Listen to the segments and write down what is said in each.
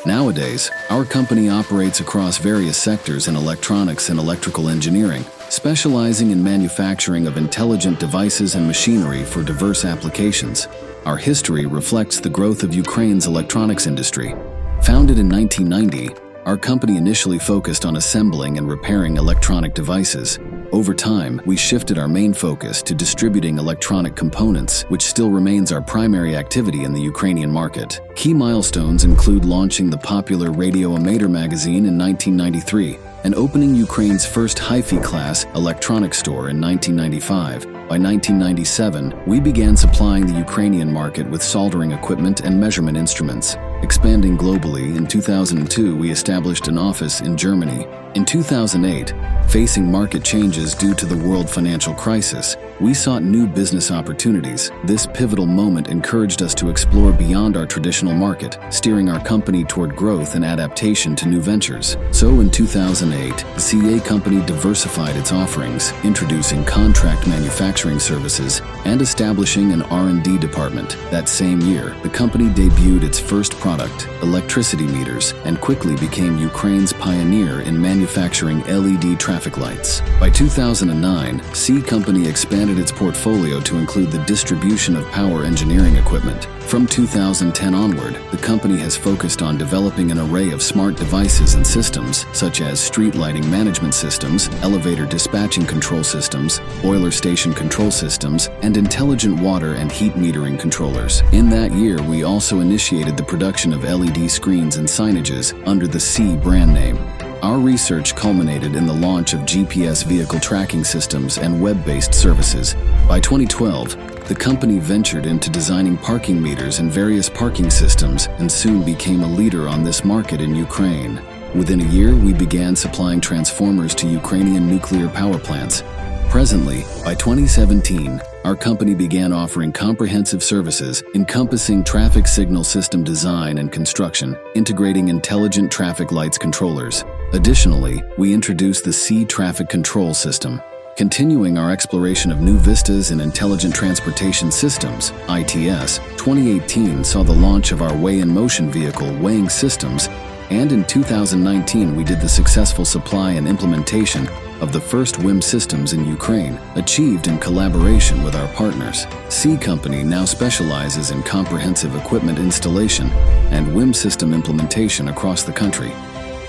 Nowadays, our company operates across various sectors in electronics and electrical engineering, specializing in manufacturing of intelligent devices and machinery for diverse applications. Our history reflects the growth of Ukraine's electronics industry. Founded in 1990, our company initially focused on assembling and repairing electronic devices. Over time, we shifted our main focus to distributing electronic components, which still remains our primary activity in the Ukrainian market. Key milestones include launching the popular Radio Amateur magazine in 1993 and opening Ukraine's first HiFi class electronics store in 1995. By 1997, we began supplying the Ukrainian market with soldering equipment and measurement instruments. Expanding globally, in 2002 we established an office in Germany. In 2008, facing market changes due to the world financial crisis, we sought new business opportunities. This pivotal moment encouraged us to explore beyond our traditional market, steering our company toward growth and adaptation to new ventures. So in 2008, the CA company diversified its offerings, introducing contract manufacturing services and establishing an R&D department. That same year, the company debuted its first product, electricity meters, and quickly became Ukraine's pioneer in manufacturing LED traffic lights. By 2009, C Company expanded its portfolio to include the distribution of power engineering equipment. From 2010 onward, the company has focused on developing an array of smart devices and systems, such as street lighting management systems, elevator dispatching control systems, boiler station control systems, and intelligent water and heat metering controllers. In that year, we also initiated the production of LED screens and signages under the C brand name. Our research culminated in the launch of GPS vehicle tracking systems and web-based services. By 2012, the company ventured into designing parking meters and various parking systems and soon became a leader on this market in Ukraine. Within a year, we began supplying transformers to Ukrainian nuclear power plants. Presently, by 2017, our company began offering comprehensive services encompassing traffic signal system design and construction, integrating intelligent traffic lights controllers. Additionally, we introduced the C Traffic Control System. Continuing our exploration of new vistas in intelligent transportation systems, ITS, 2018 saw the launch of our weigh-in-motion vehicle weighing systems, and in 2019 we did the successful supply and implementation of the first WIM systems in Ukraine, achieved in collaboration with our partners. C Company now specializes in comprehensive equipment installation and WIM system implementation across the country.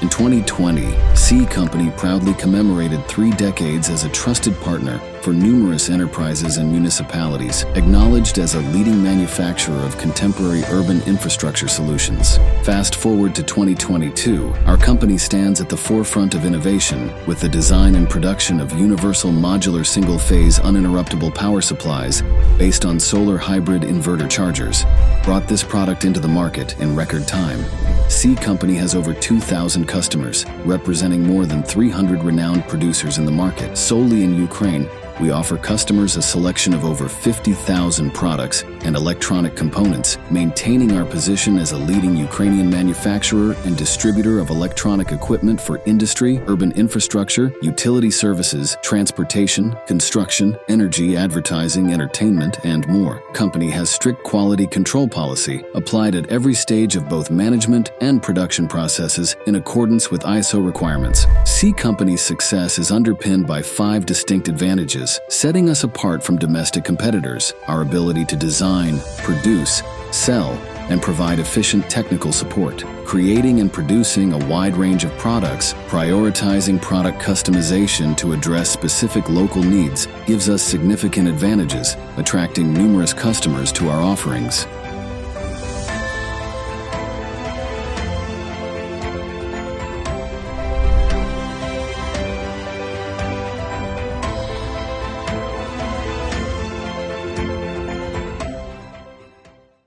In 2020, C Company proudly commemorated 3 decades as a trusted partner for numerous enterprises and municipalities, acknowledged as a leading manufacturer of contemporary urban infrastructure solutions. Fast forward to 2022, our company stands at the forefront of innovation with the design and production of universal modular single-phase uninterruptible power supplies based on solar hybrid inverter chargers. Brought this product into the market in record time. C Company has over 2,000 customers, representing more than 300 renowned producers in the market. Solely in Ukraine, we offer customers a selection of over 50,000 products and electronic components, maintaining our position as a leading Ukrainian manufacturer and distributor of electronic equipment for industry, urban infrastructure, utility services, transportation, construction, energy, advertising, entertainment, and more. Company has strict quality control policy applied at every stage of both management and production processes in accordance with ISO requirements. C Company's success is underpinned by 5 distinct advantages, setting us apart from domestic competitors: our ability to design, produce, sell, and provide efficient technical support, creating and producing a wide range of products, prioritizing product customization to address specific local needs gives us significant advantages, attracting numerous customers to our offerings.